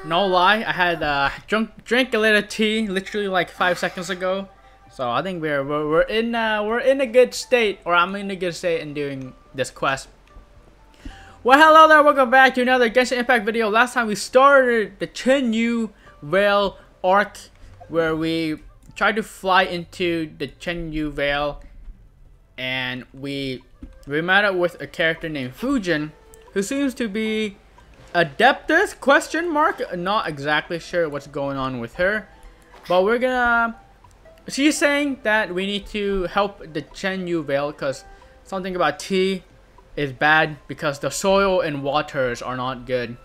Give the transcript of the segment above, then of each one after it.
No lie, I had drank a little tea literally like 5 seconds ago, so I think we're in a good state, or I'm in a good state in doing this quest. Well, hello there, welcome back to another Genshin Impact video. Last time we started the Chenyu Vale arc, where we tried to fly into the Chenyu Vale, and we met up with a character named Fujin, who seems to be Adeptus question mark. Not exactly sure what's going on with her, but we're gonna. She's saying that we need to help the Chenyu Vale because something about tea is bad because the soil and waters are not good,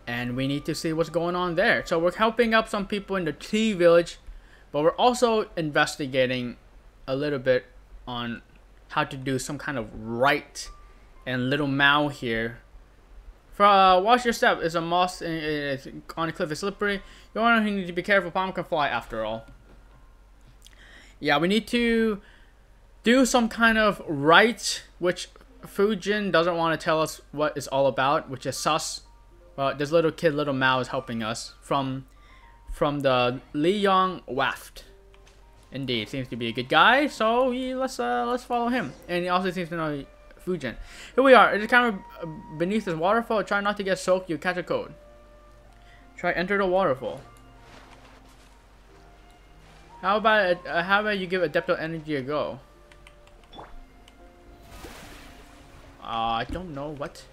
and we need to see what's going on there. So we're helping up some people in the tea village, but we're also investigating a little bit on how to do some kind of rite. And little Mao here. Watch your step. It's a moss it's on a cliff. It's slippery. You need to be careful. Palm can fly after all. Yeah, we need to do some kind of rite, which Fujin doesn't want to tell us what it's all about, which is sus. Well, this little kid, little Mao, is helping us from the Liyang Waft. Indeed, seems to be a good guy. So let's follow him. And he also seems to know Fujin. Here we are. It's kind of beneath this waterfall. Try not to get soaked. You catch a cold. Try enter the waterfall. How about you give Adeptal Energy a go? I don't know what.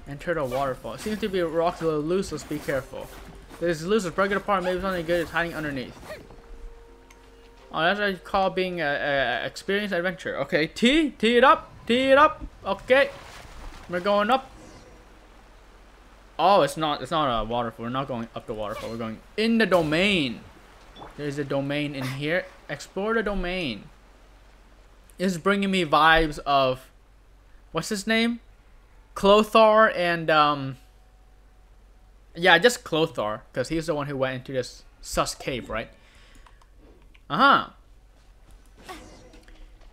Enter the waterfall. It seems to be rocks a little loose. Let's be careful. This is loose. Let's break it apart. Maybe something good is hiding underneath. Oh, that's what I call being a experienced adventure. Okay, tee it up. Tee it up. Okay, we're going up. Oh, it's not a waterfall. We're not going up the waterfall. We're going in the domain. There's a domain in here. Explore the domain. This is bringing me vibes of, what's his name? Clothar and yeah, just Clothar, because he's the one who went into this sus cave, right?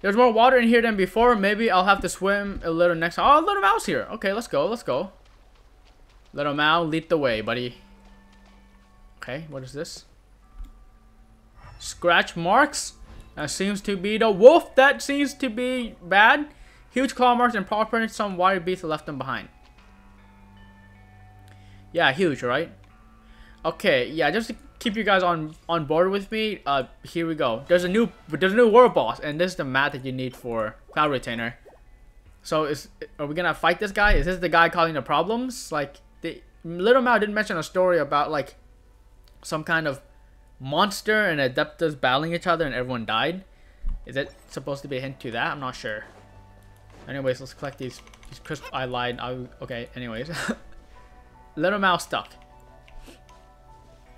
There's more water in here than before. Maybe I'll have to swim a little next time. Oh, little Mao's here. Okay, let's go. Let's go. Little Mao, lead the way, buddy. Okay, what is this? Scratch marks. That seems to be the wolf. That seems to be bad. Huge claw marks and paw prints. Some wild beasts left them behind. Yeah, huge, right? Okay, yeah, just to keep you guys on board with me, here we go. There's a new world boss, and this is the map that you need for Cloud Retainer. So are we gonna fight this guy? Is this the guy causing the problems? Like, the little Mao didn't mention a story about like some kind of monster and Adeptus battling each other and everyone died. Is it supposed to be a hint to that? I'm not sure. Anyways, let's collect these crisp. I lied. Okay. Anyways, little Mao stuck.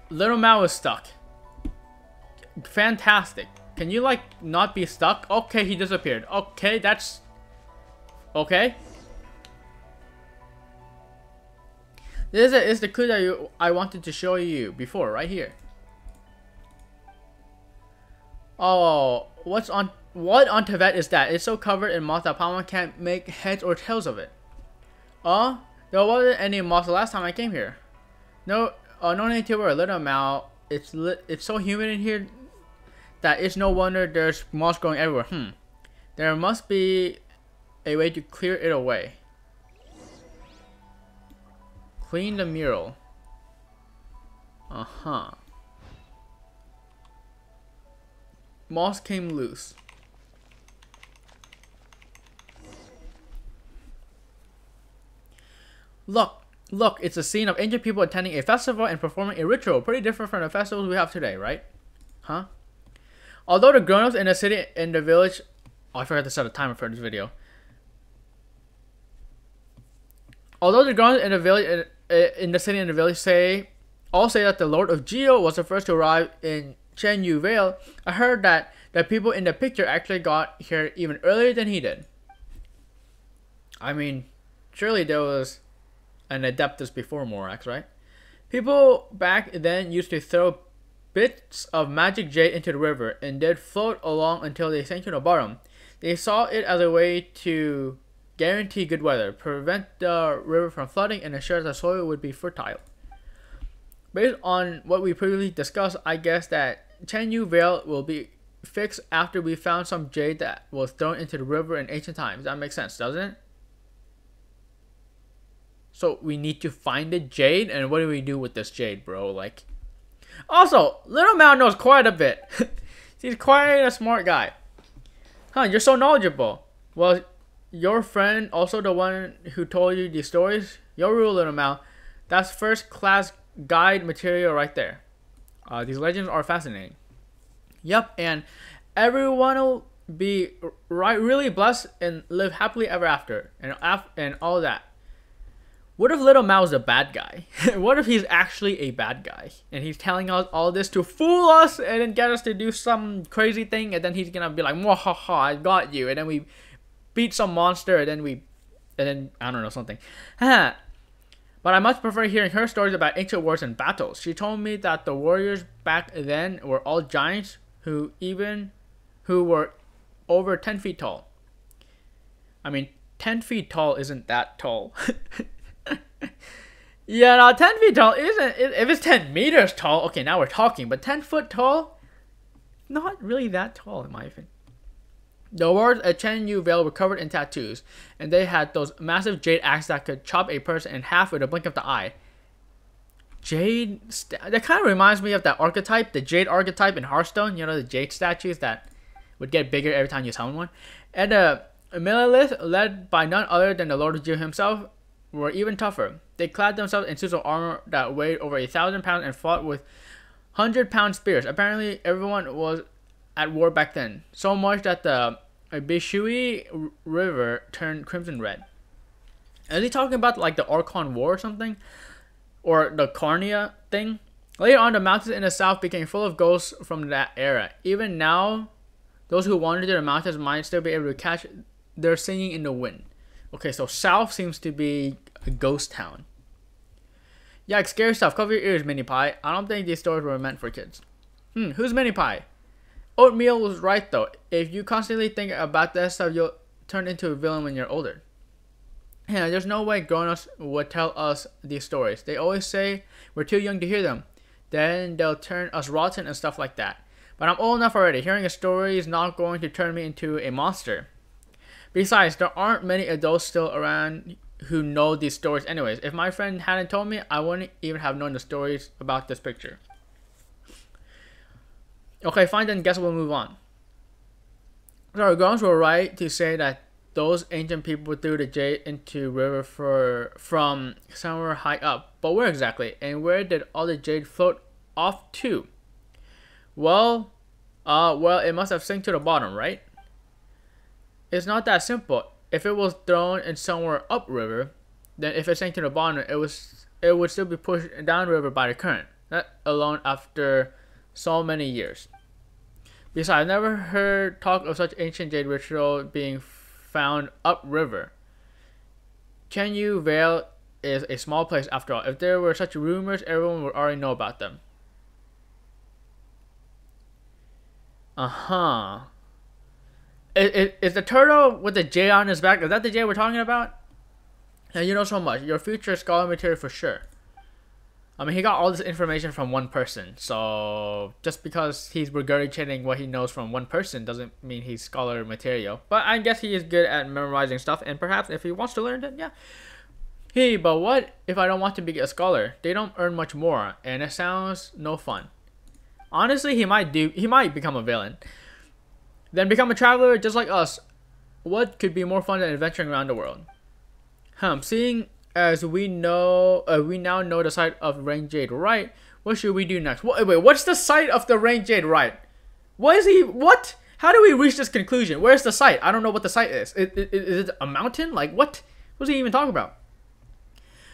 Little Mao is stuck. Fantastic. Can you like not be stuck? Okay, he disappeared. Okay, that's okay. This is the clue that I wanted to show you before, right here. Oh, what on Teyvet is that? It's so covered in moss that Palma can't make heads or tails of it. There wasn't any moss the last time I came here. No. Oh, no need to worry, little Mao. It's so humid in here that it's no wonder there's moss growing everywhere. There must be a way to clear it away. Clean the mural. Moss came loose. Look, it's a scene of ancient people attending a festival and performing a ritual. Pretty different from the festivals we have today, right? Although the grown-ups in the city and the village... Oh, I forgot to set a timer for this video. Although the grown-ups in the city and the village all say that the Lord of Geo was the first to arrive in Chenyu Vale, I heard that the people in the picture actually got here even earlier than he did. I mean, surely there was an Adeptus before Morax, right? People back then used to throw bits of magic jade into the river and they'd float along until they sank to the bottom. They saw it as a way to guarantee good weather, prevent the river from flooding, and ensure the soil would be fertile. Based on what we previously discussed, I guess that Chenyu Vale will be fixed after we found some jade that was thrown into the river in ancient times. That makes sense, doesn't it? So we need to find the jade, and what do we do with this jade, bro? Like, also, Little Mao knows quite a bit. He's quite a smart guy. Huh, you're so knowledgeable. Well, your friend, also the one who told you these stories? Yoru, Little Mao. That's first class guide material right there. These legends are fascinating. Yep, and everyone will be really blessed and live happily ever after, and all that. What if Little Mao's the bad guy? What if he's actually a bad guy and he's telling us all this to fool us and then get us to do some crazy thing, and then he's gonna be like, "Mwahaha, I got you," and then we beat some monster, and then I don't know, something. But I much prefer hearing her stories about ancient wars and battles. She told me that the warriors back then were all giants who were over 10 feet tall. I mean, 10 feet tall isn't that tall. Yeah, no, 10 feet tall isn't. If it's 10 meters tall, okay, now we're talking. But 10 foot tall, not really that tall in my opinion. The warriors at Chenyu Vale were covered in tattoos, and they had those massive jade axes that could chop a person in half with a blink of the eye. That kind of reminds me of that archetype, the jade archetype in Hearthstone. You know, the jade statues that would get bigger every time you summon one. And the Millelith, led by none other than the Lord of Jiu himself, were even tougher. They clad themselves in suits of armor that weighed over 1,000 pounds and fought with 100-pound spears. Apparently, everyone was at war back then, so much that the Bishui River turned crimson red. Is he talking about like the Archon War or something? Or the Carnia thing? Later on, the mountains in the south became full of ghosts from that era. Even now, those who wandered to the mountains might still be able to catch their singing in the wind. Okay, so south seems to be a ghost town. Yikes, scary stuff. Cover your ears, Mini Pie. I don't think these stories were meant for kids. Who's Mini Pie? Oatmeal was right though. If you constantly think about that stuff, you'll turn into a villain when you're older. Yeah, there's no way grown-ups would tell us these stories. They always say we're too young to hear them. Then they'll turn us rotten and stuff like that. But I'm old enough already. Hearing a story is not going to turn me into a monster. Besides, there aren't many adults still around who know these stories anyways. If my friend hadn't told me, I wouldn't even have known the stories about this picture. Okay, fine then, guess we'll move on. So, grown-ups were right to say that those ancient people threw the jade into river from somewhere high up. But where exactly? And where did all the jade float off to? Well, it must have sunk to the bottom, right? It's not that simple. If it was thrown in somewhere upriver, then if it sank to the bottom, it would still be pushed downriver by the current. That alone after so many years. Besides, I've never heard talk of such ancient jade ritual being found upriver. Chenyu Vale is a small place after all. If there were such rumors, everyone would already know about them. Is the turtle with the J on his back, is that the J we're talking about? Yeah, you know so much. Your future scholar material for sure. I mean, he got all this information from one person. So, just because he's regurgitating what he knows from one person doesn't mean he's scholar material. But I guess he is good at memorizing stuff. And perhaps if he wants to learn, then yeah. Hey, but what if I don't want to be a scholar? They don't earn much more. And it sounds no fun. Honestly, he might become a villain. Then become a traveler just like us. What could be more fun than adventuring around the world? Seeing as we now know the site of Rain Jade right, what should we do next? Wait, what's the site of the Rain Jade right? What? How do we reach this conclusion? Where's the site? I don't know what the site is. Is it a mountain? Like, what? What's he even talking about?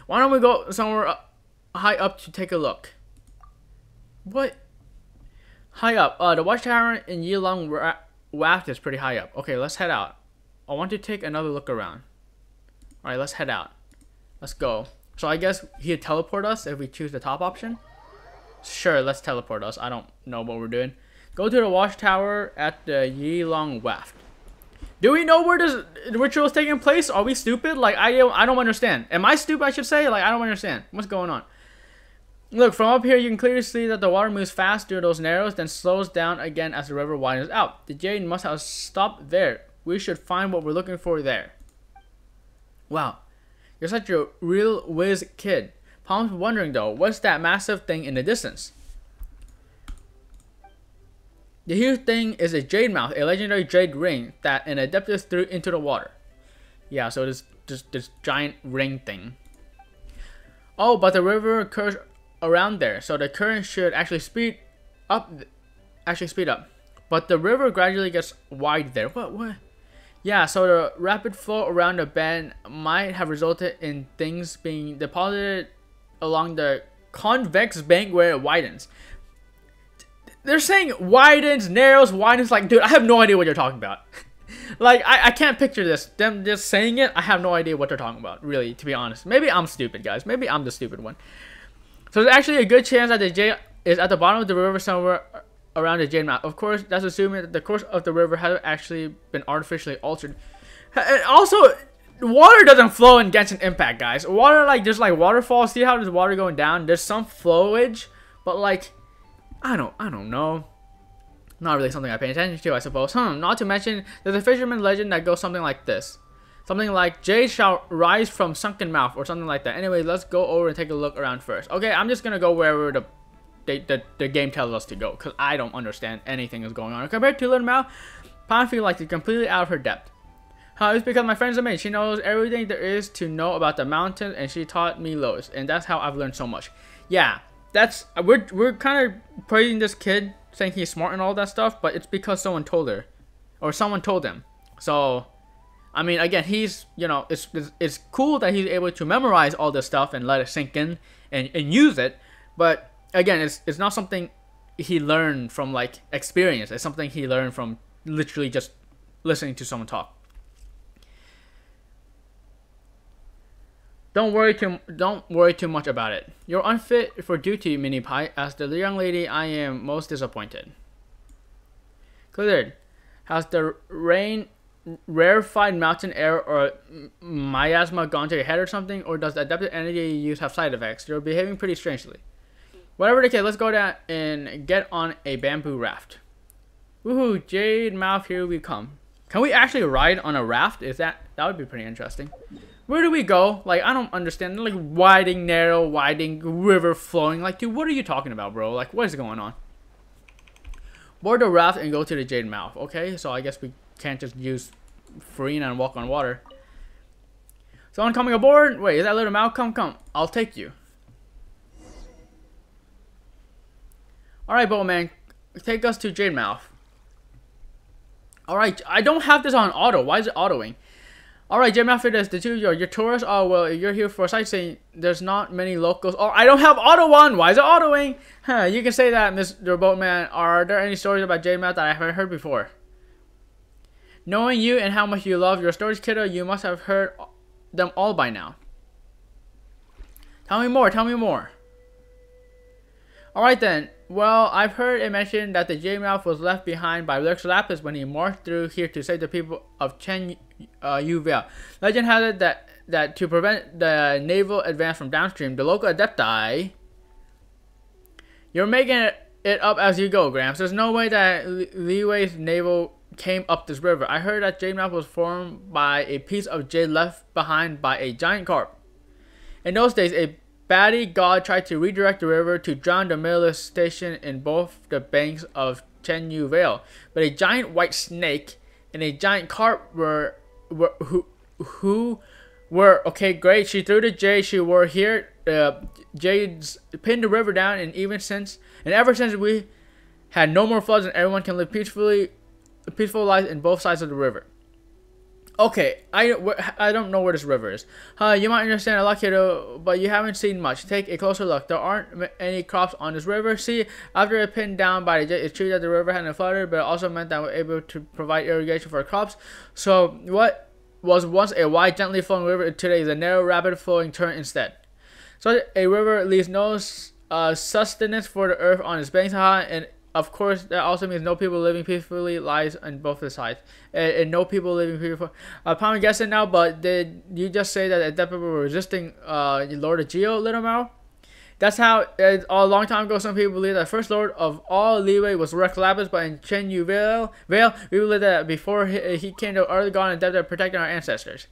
Why don't we go somewhere high up to take a look? What? High up. The watchtower in Yilong Waft is pretty high up. Okay, let's head out. I want to take another look around. Alright, let's head out. Let's go. So I guess he'd teleport us if we choose the top option. Sure, let's teleport us. I don't know what we're doing. Go to the watchtower at the Yilong Waft. Do we know where this ritual is taking place? Are we stupid? Like, I don't understand. Am I stupid, I should say? Like, I don't understand. What's going on? Look, from up here you can clearly see that the water moves fast through those narrows, then slows down again as the river widens out. The jade must have stopped there. We should find what we're looking for there. Wow, you're such a real whiz kid. Palm's wondering though, what's that massive thing in the distance? The huge thing is a jade mouth, a legendary jade ring that an Adeptus threw into the water. Yeah, so this giant ring thing. Oh, but the river curves around there, so the current should actually speed up. But the river gradually gets wide there. What? Yeah, so the rapid flow around the bend might have resulted in things being deposited along the convex bank where it widens. They're saying widens, narrows, widens. Like, dude, I have no idea what you're talking about. Like, I can't picture this. Them just saying it, I have no idea what they're talking about, really, to be honest. Maybe I'm stupid, guys. Maybe I'm the stupid one. So there's actually a good chance that the jade is at the bottom of the river somewhere around the jade mouth. Of course, that's assuming that the course of the river hasn't actually been artificially altered. And also, water doesn't flow in Genshin Impact, guys. Water, like, there's like waterfalls. See how there's water going down? There's some flowage, but like, I don't know. Not really something I pay attention to, I suppose. Not to mention, there's a fisherman legend that goes something like this. Something like, jade shall rise from sunken mouth, or something like that. Anyway, let's go over and take a look around first. Okay, I'm just gonna go wherever the game tells us to go, because I don't understand anything that's going on. Compared to Little Mouth, Pam feels like she's completely out of her depth. It's because my friend's a maid. She knows everything there is to know about the mountain, and she taught me loads, and that's how I've learned so much. Yeah, that's we're kind of praising this kid, saying he's smart and all that stuff, but it's because someone told her, or someone told him. So, I mean, again, he's, you know, it's cool that he's able to memorize all this stuff and let it sink in and use it, but again, it's not something he learned from like experience. It's something he learned from literally just listening to someone talk. Don't worry too much about it. You're unfit for duty, Mini Pie. As the young lady, I am most disappointed. Cleared. Has the rarefied mountain air or miasma gone to your head or something? Or does the adapted energy you use have side effects? You're behaving pretty strangely. Whatever the case, let's go down and get on a bamboo raft. Woohoo, jade mouth, here we come. Can we actually ride on a raft? That would be pretty interesting. Where do we go? Like, I don't understand. Like, widening, narrow, widening, river flowing. Like, dude, what are you talking about, bro? Like, what is going on? Board the raft and go to the jade mouth. Okay, so I guess we can't just use Farina and walk on water. Someone coming aboard? Wait, is that Little Mouth? Come. I'll take you. Alright, Boatman. Take us to jade mouth. Alright, I don't have this on auto. Why is it autoing? Alright, Jim, after this, the two of you, your tourists. Oh, well, if you're here for sightseeing, there's not many locals. Oh, I don't have auto on. Why is it autoing? Huh, you can say that, Mr. Boatman. Are there any stories about Jade Mouth that I haven't heard before? Knowing you and how much you love your stories, kiddo, you must have heard them all by now. Tell me more. Alright then. Well, I've heard it mentioned that the Jade Mouth was left behind by Lurx Lapis when he marched through here to save the people of Chenyu, Vale. Legend has it that to prevent the naval advance from downstream, the local adepti... You're making it up as you go, Gramps. There's no way that Liwei's naval came up this river. I heard that Jade Mouth was formed by a piece of jade left behind by a giant carp. In those days, a baddie god tried to redirect the river to drown the military station in both the banks of Chenyu Vale, but a giant white snake and a giant carp were okay, great. She threw the jade she wore here. Jades pinned the river down, and ever since we had no more floods and everyone can live peaceful lives in both sides of the river. Okay, I don't know where this river is. You might understand a lot, kiddo, but you haven't seen much. Take a closer look. There aren't any crops on this river. See, after it pinned down by the jet, it's true that the river hadn't flooded, but it also meant that we're able to provide irrigation for crops. So what was once a wide, gently flowing river today is a narrow, rapid flowing torrent instead. So a river leaves no sustenance for the earth on its banks, and of course, that also means no people living peacefully lies on both the sides. And no people living peacefully. I'm guessing now, but did you just say that Adept were resisting Lord of Geo, Little Mao? That's how a long time ago some people believe that the first lord of all leeway was Rex Lapis, but in Chenyu Vale, we believe that before he came to Earth God and Death protecting our ancestors.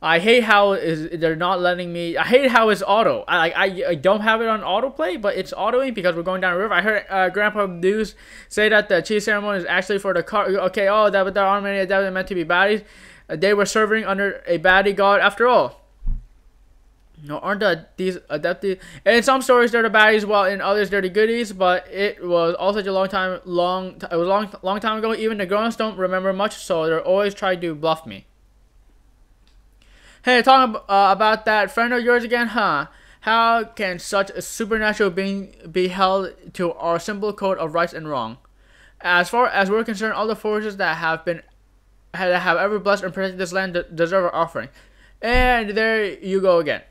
I hate how they're not letting me. I hate how it's auto. I don't have it on autoplay, but it's autoing because we're going down a river. I heard Grandpa News say that the cheese ceremony is actually for the car. Okay, oh, that there aren't many that were meant to be baddies. They were serving under a baddie god after all. No, aren't these adapted? And in some stories they're the baddies, while in others they're the goodies. But it was all such a long time ago. Even the grown-ups don't remember much, so they're always trying to bluff me. Hey, talking about that friend of yours again, huh? How can such a supernatural being be held to our simple code of rights and wrong? As far as we're concerned, all the forces that have ever blessed and protected this land deserve our offering. And there you go again.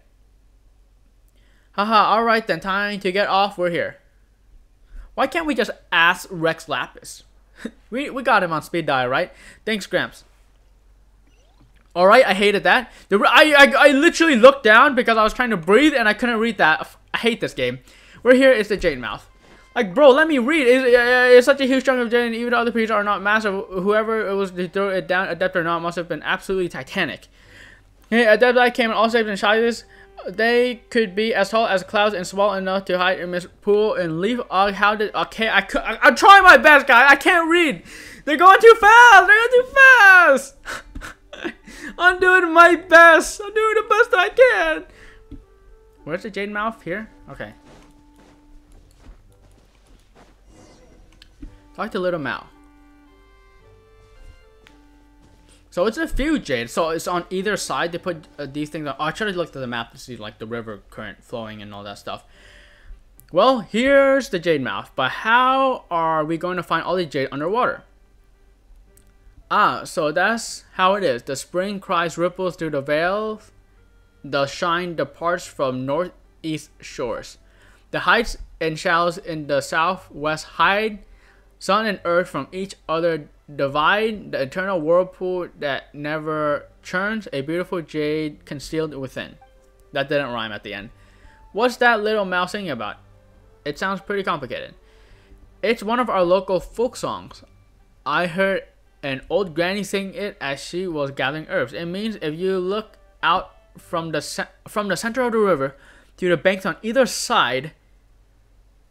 Haha, alright then, time to get off, we're here. Why can't we just ask Rex Lapis? we got him on speed dial, right? Thanks, Gramps. Alright, I hated that. I literally looked down because I was trying to breathe and I couldn't read that. I hate this game. We're here, it's the Jade Mouth. Like, bro, let me read. It's such a huge chunk of jade, and even though other pieces are not massive, whoever it was to throw it down, adept or not, must have been absolutely titanic. Hey, adept came in all shapes and sizes. They could be as tall as clouds and small enough to hide in this pool and leave. How did? Okay, I'm trying my best, guys. I can't read. They're going too fast. They're going too fast. I'm doing my best. I'm doing the best I can. Where's the Jade Mouth? Here? Okay. Talk to Little Mao. So it's a few jade. So it's on either side. They put these things on. Oh, I tried to look at the map to see like the river current flowing and all that stuff. Well, here's the Jade Mouth. But how are we going to find all the jade underwater? Ah, so that's how it is. The spring cries ripples through the vale. The shine departs from northeast shores. The heights and shallows in the southwest hide. Sun and earth from each other divide. The eternal whirlpool that never churns. A beautiful jade concealed within. That didn't rhyme at the end. What's that little mouse singing about? It sounds pretty complicated. It's one of our local folk songs. I heard an old granny sing it as she was gathering herbs. It means if you look out from the center of the river to the banks on either side,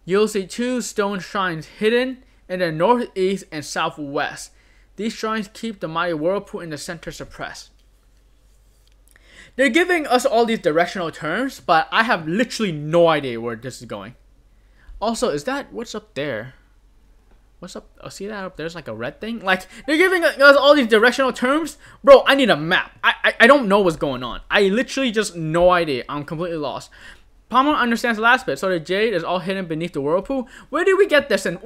you'll see two stone shrines hidden in the northeast and southwest. These shrines keep the mighty whirlpool in the center suppressed. They're giving us all these directional terms, but I have literally no idea where this is going. Also, is that what's up there? What's up? Oh, see that up there's like a red thing? Like, they're giving us all these directional terms. Bro, I need a map. I don't know what's going on. I literally just no idea. I'm completely lost. Palmer understands the last bit. So the jade is all hidden beneath the whirlpool. Where did we get this? And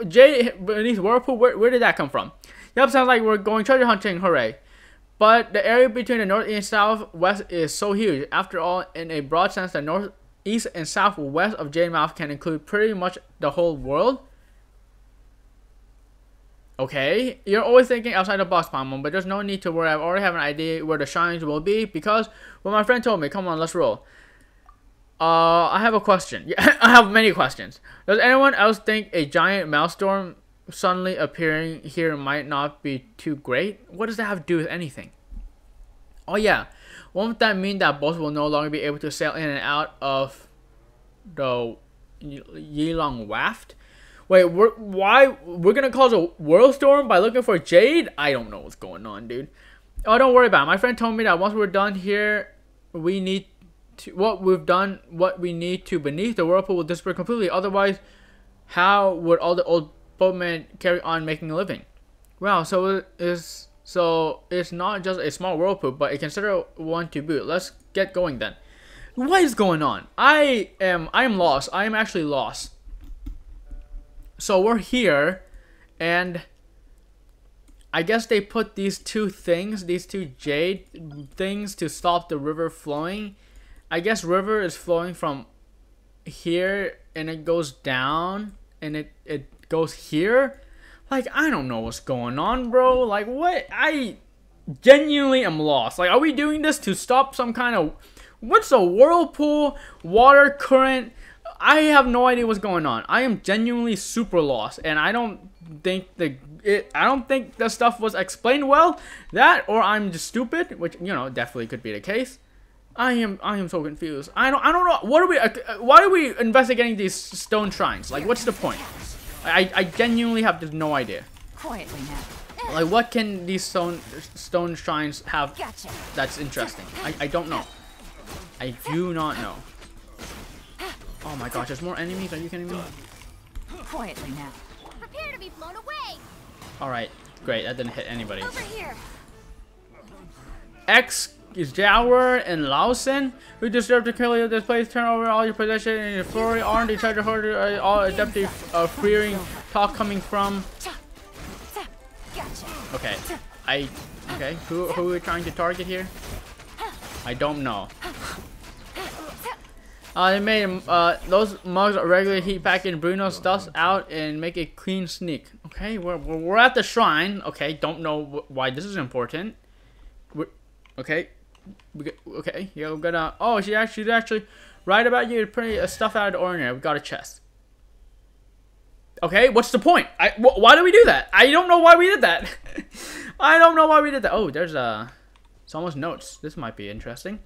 jade beneath the whirlpool? Where did that come from? Yep, sounds like we're going treasure hunting. Hooray. But the area between the north and southwest is so huge. After all, in a broad sense, the northeast and southwest of Jade Mouth can include pretty much the whole world. Okay, you're always thinking outside the box, Palmon, but there's no need to worry. I already have an idea where the shrines will be because, well, my friend told me. Come on, let's roll. I have a question. Yeah, I have many questions. Does anyone else think a giant maelstrom suddenly appearing here might not be too great? What does that have to do with anything? Oh yeah, won't that mean that boats will no longer be able to sail in and out of the Yilong Waft? Wait, we're gonna cause a world storm by looking for jade? I don't know what's going on, dude. Oh, don't worry about it. My friend told me that once we're done here, we need to what we need to beneath the whirlpool will disappear completely. Otherwise, how would all the old boatmen carry on making a living? Wow, so it's not just a small whirlpool, but a considerable one to boot. Let's get going then. What is going on? I am lost. I am actually lost. So we're here, and I guess they put these two jade things to stop the river flowing. I guess river is flowing from here, and it goes down, and it goes here. Like, I don't know what's going on, bro. Like, what? I genuinely am lost. Like, are we doing this to stop some kind of... What's a whirlpool, water current, I have no idea what's going on. I am genuinely super lost, and I don't think the stuff was explained well. That, or I'm just stupid, which, you know, definitely could be the case. I am so confused. I don't know. What are we? Why are we investigating these stone shrines? Like, what's the point? I genuinely have just no idea. Quietly now. Like, what can these stone shrines have that's interesting? I don't know. I do not know. Oh my gosh, there's more enemies. Are you kidding me? Quietly now. Prepare to be blown away. All right, great. That didn't hit anybody. Over here. X is Jower and Lausen, who deserve to kill you. This place, turn over all your possessions and your flurry. Aren't the treasure hoarder all adaptive fearing talk coming from? Gotcha. Okay, okay. Who are we trying to target here? I don't know. They made those mugs are regularly heat packaged. Bruno stuffs out and make a clean sneak. Okay, we're at the shrine. Okay, don't know why this is important. Okay, yeah, we're gonna. Oh, she's actually right about you. Pretty stuff out of the ordinary. We got a chest. Okay, what's the point? Why do we do that? I don't know why we did that. I don't know why we did that. Oh, there's someone's notes. This might be interesting.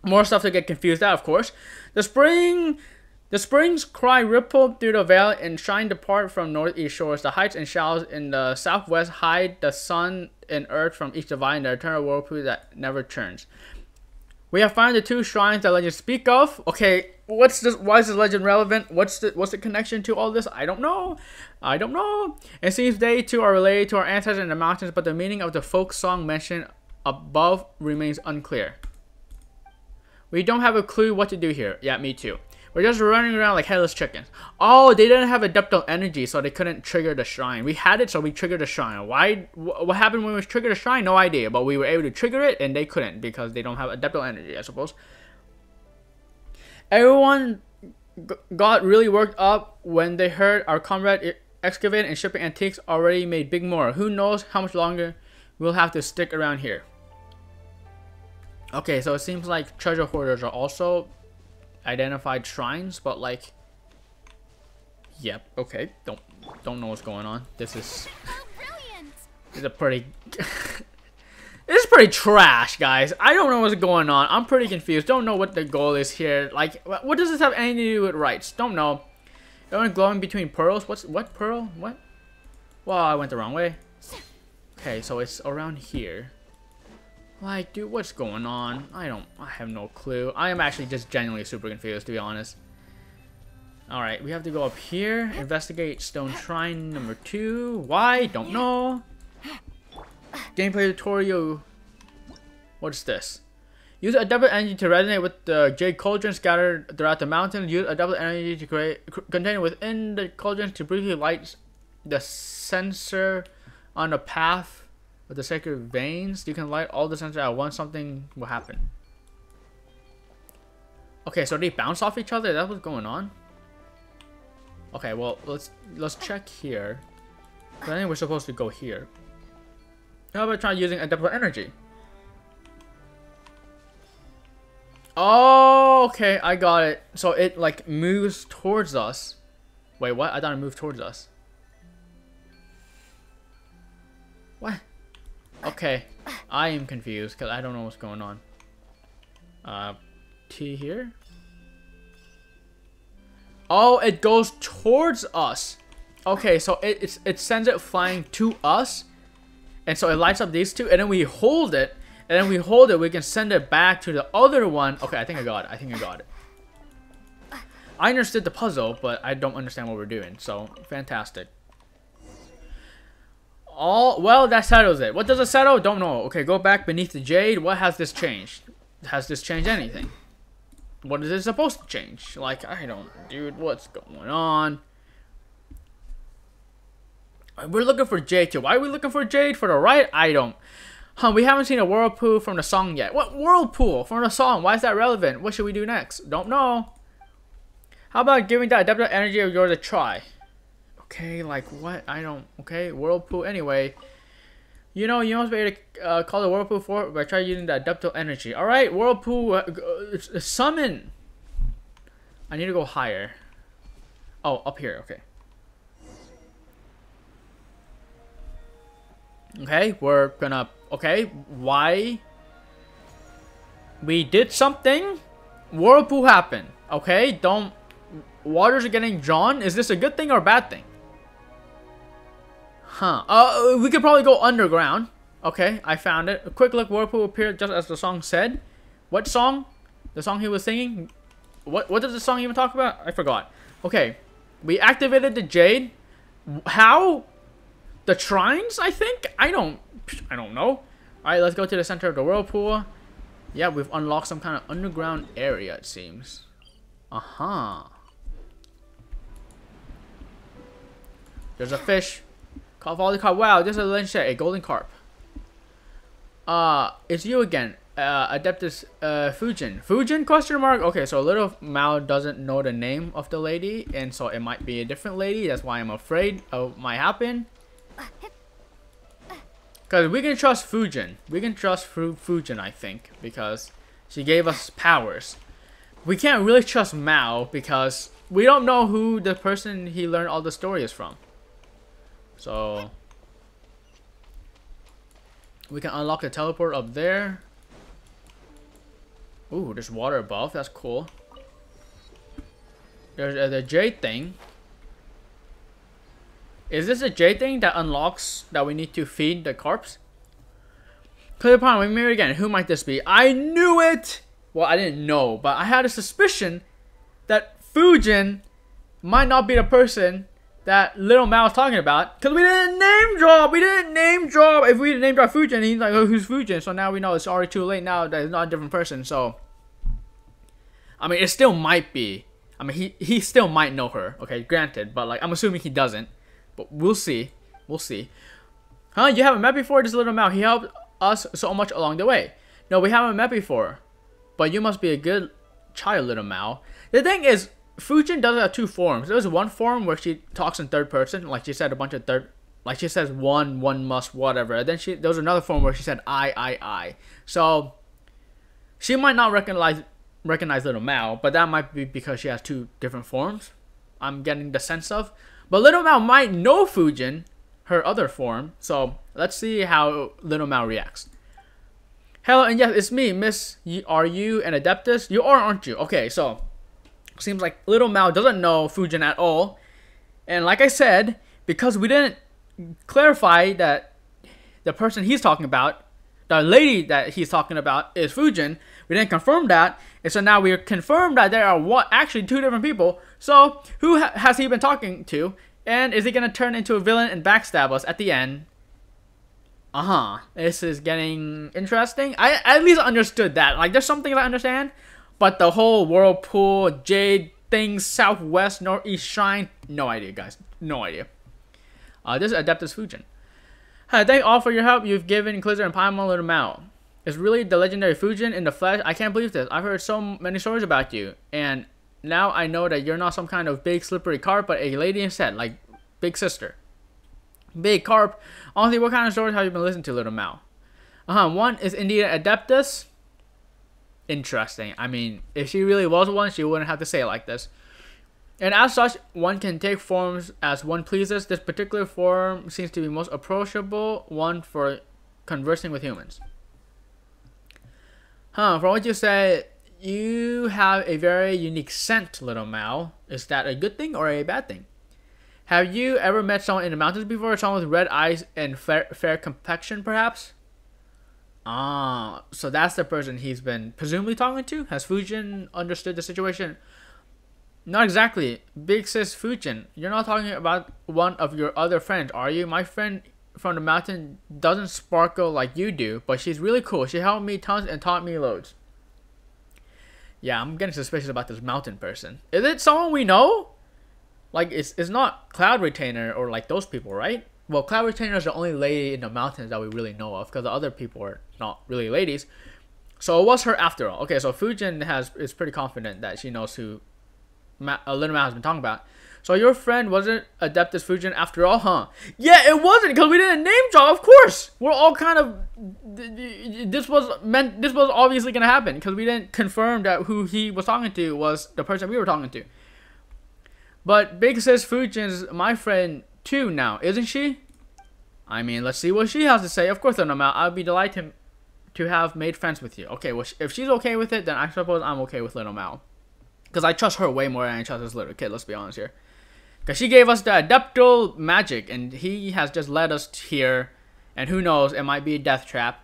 More stuff to get confused out, of course. The springs cry ripple through the vale and shine depart from northeast shores. The heights and shallows in the southwest hide the sun and earth from each divine, the eternal whirlpool that never turns. We have found the two shrines that legends speak of. Okay, what's this? Why is this legend relevant? What's the connection to all this? I don't know. I don't know. It seems they too are related to our ancestors in the mountains, but the meaning of the folk song mentioned above remains unclear. We don't have a clue what to do here. Yeah, me too. We're just running around like headless chickens. Oh, they didn't have adeptal energy, so they couldn't trigger the shrine. We had it, so we triggered the shrine. Why? What happened when we triggered the shrine? No idea. But we were able to trigger it, and they couldn't because they don't have adeptal energy, I suppose. Everyone got really worked up when they heard our comrade excavating and shipping antiques already made big more. Who knows how much longer we'll have to stick around here. Okay, so it seems like treasure hoarders are also identified shrines, but like, yep, okay, don't know what's going on. This is a pretty this is pretty trash, guys. I don't know what's going on. I'm pretty confused. Don't know what the goal is here. Like, what does this have anything to do with rights? Don't know. Everyone glowing between pearls. What pearl? What? Well, I went the wrong way. Okay, so it's around here. Like, dude, what's going on? I have no clue. I am actually just genuinely super confused, to be honest. Alright, we have to go up here. Investigate stone shrine number 2. Why? Don't know. Gameplay tutorial. What's this? Use a double energy to resonate with the jade cauldron scattered throughout the mountain. Use a double energy to create container within the cauldron to briefly light the sensor on the path with the sacred veins. You can light all the sensors at once. Something will happen. Okay, so they bounce off each other. That's what's going on. Okay, well let's check here. I think we're supposed to go here. How about trying using adaptable energy? Oh, okay, I got it. So it like moves towards us. Wait, what? I thought it moved towards us. What? Okay, I am confused because I don't know what's going on. T here. Oh, it goes towards us. Okay, so it sends it flying to us, and so it lights up these two, and then we hold it, and then we can send it back to the other one. Okay, I think I got it. I understood the puzzle, but I don't understand what we're doing. So fantastic. Well, that settles it. What does it settle? Don't know. Okay, go back beneath the jade. What has this changed? Has this changed anything? What is it supposed to change? Like, I don't... Dude, what's going on? We're looking for jade too. Why are we looking for jade? For the right item. We haven't seen a whirlpool from the song yet. What whirlpool from the song? Why is that relevant? What should we do next? Don't know. How about giving that adaptive energy of yours a try? Okay, like what? I don't... Okay, whirlpool anyway. You know, you must be able to call the whirlpool for by trying using the adaptive energy. Alright, whirlpool, summon! I need to go higher. Oh, up here. Okay. Okay, we're gonna... Okay, why? We did something. Whirlpool happened. Okay, don't... Waters are getting drawn. Is this a good thing or a bad thing? Huh. We could probably go underground. Okay, I found it. A quick look, Whirlpool appeared just as the song said. What song? The song he was singing? What does the song even talk about? I forgot. Okay, we activated the Jade. How? The Trines, I think? I don't know. Alright, let's go to the center of the Whirlpool. Yeah, we've unlocked some kind of underground area, it seems. There's a fish. Follow the carp. Wow, this is a lynch a golden carp. It's you again. Adeptus Fujin. Fujin question mark? Okay, so little Mao doesn't know the name of the lady, and so it might be a different lady. That's why I'm afraid of might happen. Because we can trust Fujin. We can trust Fujin, I think, because she gave us powers. We can't really trust Mao because we don't know who the person he learned all the story is from. So we can unlock the teleport up there. Ooh, there's water above. That's cool. There's the Jade thing. Is this a Jade thing that unlocks that we need to feed the carps? Clear upon, we meet again. Who might this be? I knew it! Well, I didn't know, but I had a suspicion that Fujin might not be the person that Little Mao was talking about. Because we didn't name drop! We didn't name drop! If we didn't name drop Fujin, he's like, oh, who's Fujin? So now we know it's already too late now that it's not a different person, so... I mean, it still might be. I mean, he still might know her, okay, granted, but like, I'm assuming he doesn't. But we'll see. We'll see. Huh? You haven't met before? This Little Mao. He helped us so much along the way. No, we haven't met before. But you must be a good child, Little Mao. The thing is, Fujin does have two forms. There's one form where she talks in third person. Like she said a bunch of like she says one must, whatever. And then there's another form where she said I. So, she might not recognize Little Mao. But that might be because she has two different forms. I'm getting the sense of. But Little Mao might know Fujin, her other form. So let's see how Little Mao reacts. Hello, and yes, it's me, Miss. Are you an Adeptus? You are, aren't you? Okay, so seems like Little Mao doesn't know Fujin at all. And like I said, because we didn't clarify that the person he's talking about, the lady that he's talking about is Fujin, we didn't confirm that. And so now we confirmed that there are actually two different people. So who has he been talking to? And is he going to turn into a villain and backstab us at the end? This is getting interesting. I at least understood that. Like, there's some things I understand. But the whole Whirlpool, Jade thing, Southwest, Northeast Shrine. No idea, guys. No idea. This is Adeptus Fujin. Thank all for your help you've given Clizzer and Paimon Little Mao. It's really the legendary Fujin in the flesh. I can't believe this. I've heard so many stories about you. And now I know that you're not some kind of big slippery carp, but a lady instead, like big sister. Big carp. Honestly, what kind of stories have you been listening to, Little Mao? One is indeed Adeptus. Interesting. I mean, if she really was one, she wouldn't have to say it like this. And as such, one can take forms as one pleases. This particular form seems to be most approachable one for conversing with humans. From what you said, you have a very unique scent, Little Mao. Is that a good thing or a bad thing? Have you ever met someone in the mountains before? Someone with red eyes and fair complexion, perhaps? So that's the person he's been presumably talking to? Has Fujin understood the situation? Not exactly. Big sis Fujin, you're not talking about one of your other friends, are you? My friend from the mountain doesn't sparkle like you do, but she's really cool. She helped me tons and taught me loads. Yeah, I'm getting suspicious about this mountain person. Is it someone we know? Like, it's not Cloud Retainer or like those people, right? Well, Cloud Retainer is the only lady in the mountains that we really know of, because the other people are not really ladies. So it was her after all. Okay, so Fujin is pretty confident that she knows who Little Mao has been talking about. So your friend wasn't Adeptus Fujin after all, huh? Yeah, it wasn't, because we didn't name drop, of course. We're all kind of... This was obviously going to happen, because we didn't confirm that who he was talking to was the person we were talking to. But Big Sis Fujin's my friend too now, isn't she? I mean, let's see what she has to say. Of course, Little Mao, I'd be delighted to have made friends with you. Okay, well, if she's okay with it, then I suppose I'm okay with Little Mao. Because I trust her way more than I trust this little kid, let's be honest here. Because she gave us the Adeptal magic, and he has just led us here. And who knows, it might be a death trap.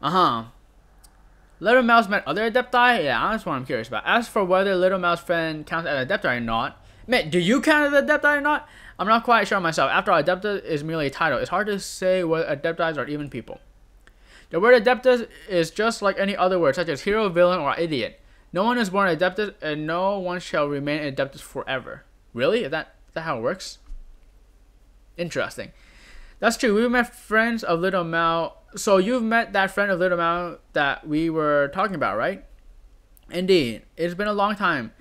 Little Mao's met other Adepti? Yeah, that's what I'm curious about. As for whether Little Mao's friend counts as Adepti or not, man, do you count as Adepti or not? I'm not quite sure myself. After all, Adeptus is merely a title. It's hard to say whether Adeptis are even people. The word Adeptus is just like any other word, such as hero, villain, or idiot. No one is born Adeptus, and no one shall remain Adeptus forever. Really? Is that how it works? Interesting. That's true. We met friends of Little Mao. So you've met that friend of Little Mao that we were talking about, right? Indeed. It's been a long time.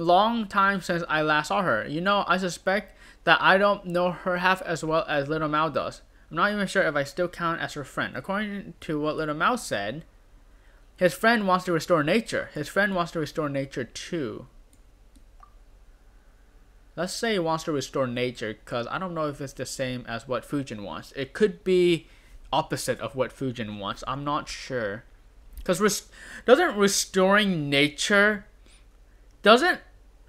Long time since I last saw her. You know, I suspect that I don't know her half as well as Little Mao does. I'm not even sure if I still count as her friend. According to what Little Mao said, his friend wants to restore nature. His friend wants to restore nature too. Let's say he wants to restore nature, because I don't know if it's the same as what Fujin wants. It could be opposite of what Fujin wants. I'm not sure. Because doesn't restoring nature...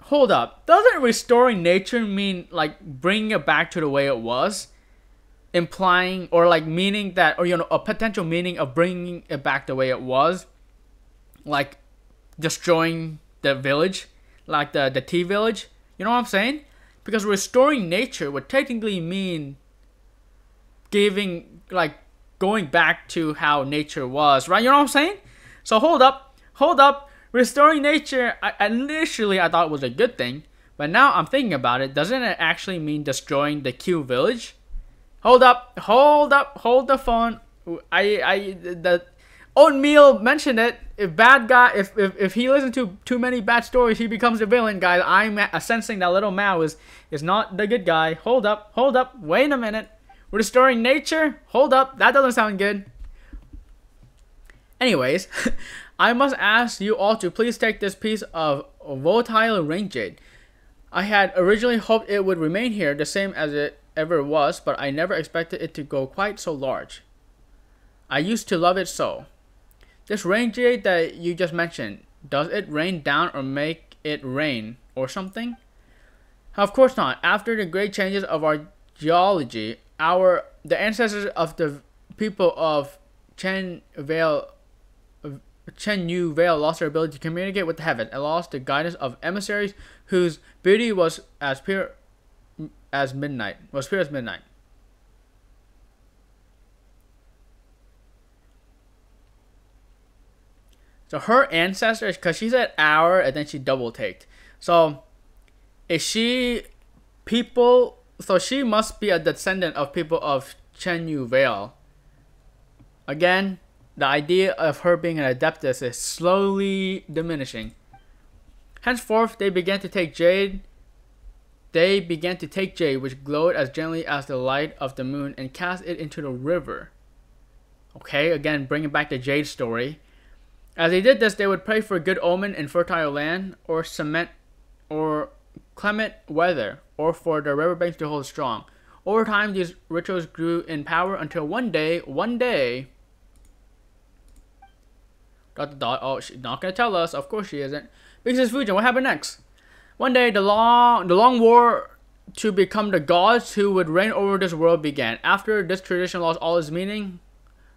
Hold up. Doesn't restoring nature mean like bringing it back to the way it was? Implying or like meaning that, or you know, a potential meaning of bringing it back the way it was, like destroying the village, like the tea village. You know what I'm saying? Because restoring nature would technically mean going back to how nature was, right? You know what I'm saying? So hold up. Restoring nature, initially I thought was a good thing, but now I'm thinking about it. Doesn't it actually mean destroying the Q village? Hold the phone. The Oatmeal mentioned it. If he listens to too many bad stories, he becomes a villain, guys. I'm sensing that Little Mao is not the good guy. Hold up. Wait a minute. Restoring nature? Hold up. That doesn't sound good. Anyways, I must ask you all to please take this piece of volatile rain jade. I had originally hoped it would remain here the same as it ever was, but I never expected it to go quite so large. I used to love it so. This rain jade that you just mentioned, does it rain down or make it rain or something? Of course not. After the great changes of our geology, the ancestors of the people of Chenyu Vale lost their ability to communicate with the heaven and lost the guidance of emissaries whose beauty was as pure as midnight. So her ancestors, because she said our and then she double taked. So is she people? So she must be a descendant of people of Chenyu Vale. Again, the idea of her being an adeptus is slowly diminishing. Henceforth, they began to take jade, which glowed as gently as the light of the moon, and cast it into the river. Okay, again, bringing back the jade story. As they did this, they would pray for good omen in fertile land, or clement weather, or for the riverbanks to hold strong. Over time, these rituals grew in power until one day. Oh, she's not gonna tell us. Of course she isn't. Because Fujin, what happened next? One day, the long war to become the gods who would reign over this world began. After this tradition lost all its meaning,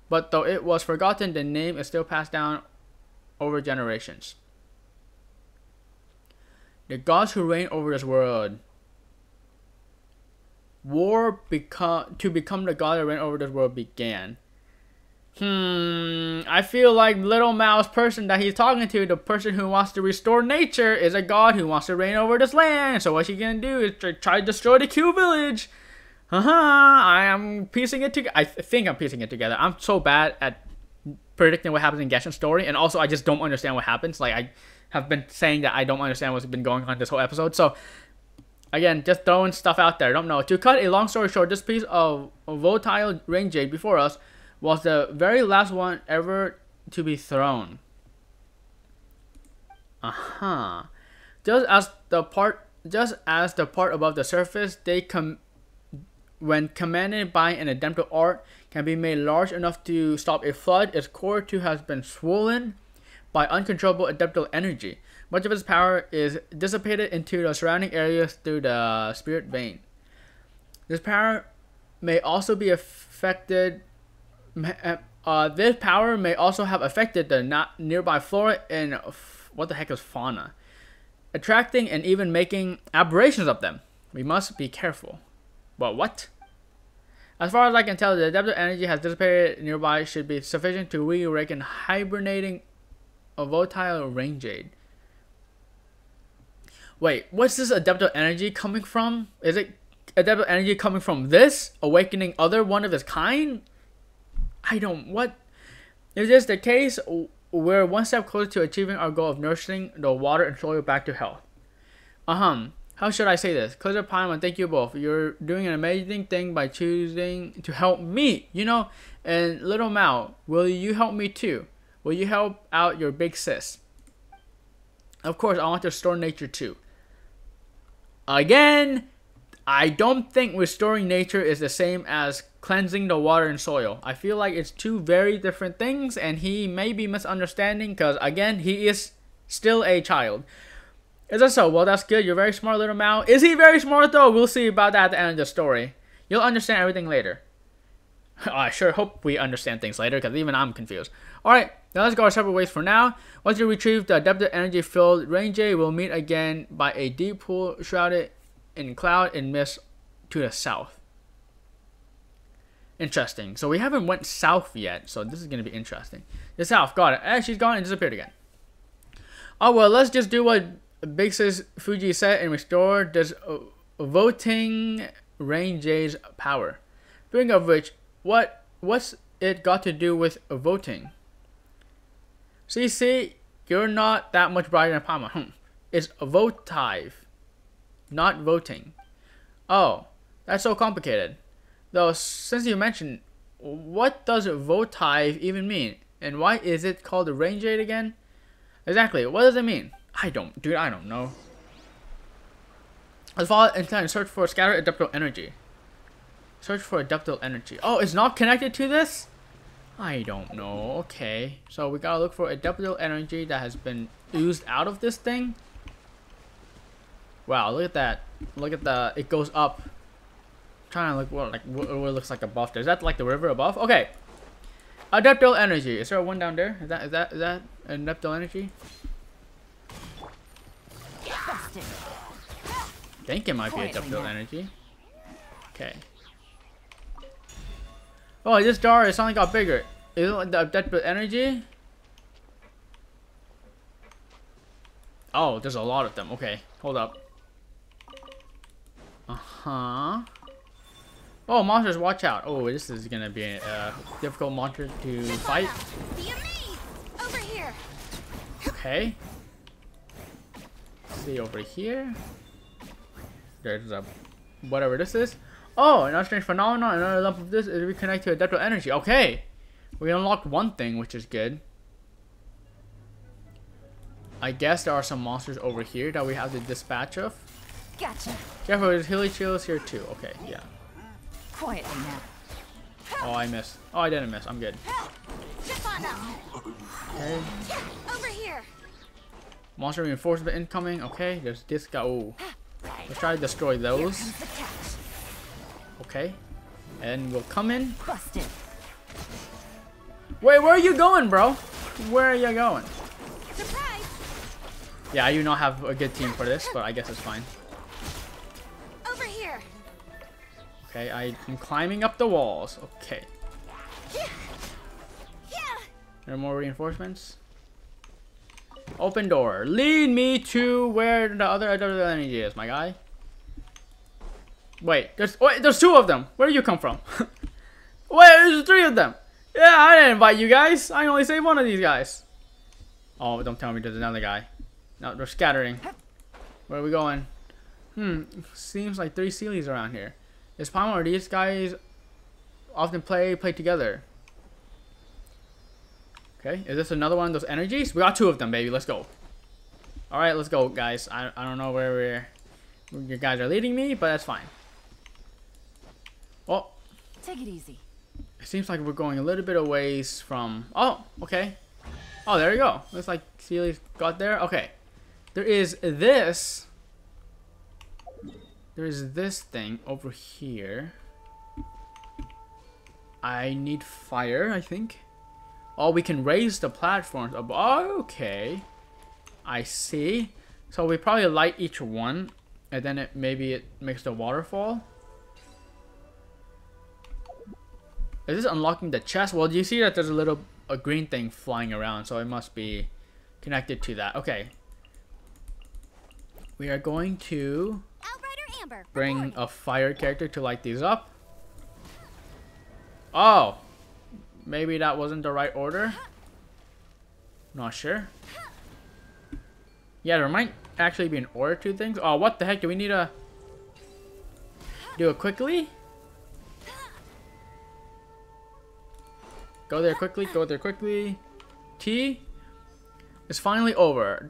but though it was forgotten, the name is still passed down over generations. The gods who reign over this world. War to become the god that reign over this world began. I feel like Little Mao's person that he's talking to, the person who wants to restore nature, is a god who wants to reign over this land. So what she's gonna do is try to destroy the Q village. I am piecing it together. I think I'm piecing it together. I'm so bad at predicting what happens in Genshin story, and also I just don't understand what happens. Like, I have been saying that I don't understand what's been going on this whole episode. So again, just throwing stuff out there. I don't know. To cut a long story short, this piece of volatile rain jade before us was the very last one ever to be thrown. Just as the part just as the part above the surface, when commanded by an ademptal art, can be made large enough to stop a flood, its core too has been swollen by uncontrollable ademptal energy. Much of its power is dissipated into the surrounding areas through the spirit vein. This power may also be affected. This power may also have affected the nearby flora and what the heck is fauna, attracting and even making aberrations of them. We must be careful. But what? As far as I can tell, the ademptal energy has dissipated nearby should be sufficient to reawaken hibernating a volatile rain jade. Wait, what's this ademptal energy coming from? Is it ademptal energy coming from this? Awakening other one of its kind? What? If this is the case, we're one step closer to achieving our goal of nursing the water and soil back to health. How should I say this? Clizzer, Paimon, thank you both. You're doing an amazing thing by choosing to help me, And Little Mao, will you help me too? Will you help out your big sis? Of course, I want to restore nature too. Again, I don't think restoring nature is the same as cleansing the water and soil. I feel like it's two very different things, and he may be misunderstanding because, again, he is still a child. Is that so? Well, that's good. You're very smart, Little Mao. Is he very smart, though? We'll see about that at the end of the story. You'll understand everything later. I sure hope we understand things later, because even I'm confused. Alright, now let's go our separate ways for now. Once you retrieve the ademptal energy-filled rain jade, we'll meet again by a deep pool shrouded in cloud and mist to the south. Interesting. So we haven't went south yet, so this is going to be interesting. The south, got it. And she's gone and disappeared again. Oh, well, let's just do what Big Sis Fuji said and restore this voting rain jade's power. Speaking of which, what's it got to do with voting? See, you're not that much brighter than Paimon. It's votive, not voting. Oh, that's so complicated. Though, since you mentioned, what does votive even mean? And why is it called the rain jade again? Exactly, what does it mean? I don't know. Let's follow it and search for scattered ademptal energy. Search for ademptal energy. Oh, it's not connected to this? I don't know. Okay. So we gotta look for ademptal energy that has been oozed out of this thing. Wow, look at that. Look at the, it goes up. I'm trying to look what it looks like above there. Is that like the river above? Okay. Ademptal energy. Is there a one down there? Is that ademptal energy? I think it might be ademptal energy. Okay. Oh, this jar it suddenly got bigger. Is it like the ademptal energy? Oh, there's a lot of them. Okay, hold up. Oh, monsters, watch out. Oh, this is gonna be a difficult monster to fight. Be amazed! Over here! Okay. Let's see over here. There's a whatever this is. Oh, another strange phenomenon. Another lump of this is reconnected to ademptal energy. Okay. We unlocked one thing, which is good. I guess there are some monsters over here that we have to dispatch of. Gotcha. Careful, there's hilly chills here too. Okay, yeah. Quietly now. Oh, I missed. Oh, I didn't miss. I'm good. Zip on up! Okay. Over here! Monster reinforcement incoming. Okay, there's this guy. Oh. Let's try to destroy those. Comes the catch. Okay. And we'll come in. Busted. Wait, where are you going, bro? Where are you going? Surprise! Yeah, I do not have a good team for this, but I guess it's fine. Over here! Okay, I'm climbing up the walls. Okay. Yeah. There are more reinforcements. Open door. Lead me to where the other energy is, my guy. Wait, there's two of them. Where do you come from? Wait, there's three of them. Yeah, I didn't invite you guys. I only saved one of these guys. Oh, don't tell me there's another guy. No, they're scattering. Where are we going? Seems like 3 Sealies around here. Is Paimon or these guys often play together? Okay, is this another one of those energies? We got 2 of them, baby. Let's go. Alright, let's go, guys. I don't know where You guys are leading me, but that's fine. Oh, Take it easy. it seems like we're going a little bit away from... Oh, okay. Oh, there you go. Looks like Sealy's got there. Okay. There is this. There is this thing over here. I need fire, I think. Oh, we can raise the platforms up. Oh, okay. I see. So we probably light each one, and then maybe it makes the waterfall. Is this unlocking the chest? Well, you see that there's a green thing flying around, so it must be connected to that. Okay. We are going to Outrider Amber. bring a fire character to light these up. Oh, maybe that wasn't the right order. Not sure. Yeah, there might actually be an order to things. Oh, what the heck? Do we need to do it quickly? Go there quickly, go there quickly. T is finally over.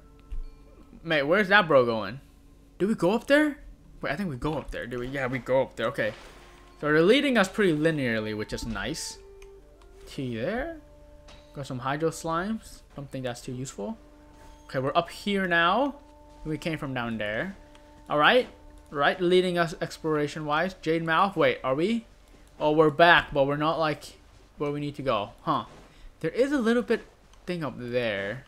Mate, where's that bro going? Do we go up there? Wait, I think we go up there. Do we? Yeah, we go up there. Okay. So they're leading us pretty linearly, which is nice. T there. Got some hydro slimes. Don't think that's too useful. Okay, we're up here now. We came from down there. Alright. Right, leading us exploration-wise. Jade Mouth. Wait, are we? Oh, we're back, but we're not like where we need to go. Huh. There is a little bit thing up there.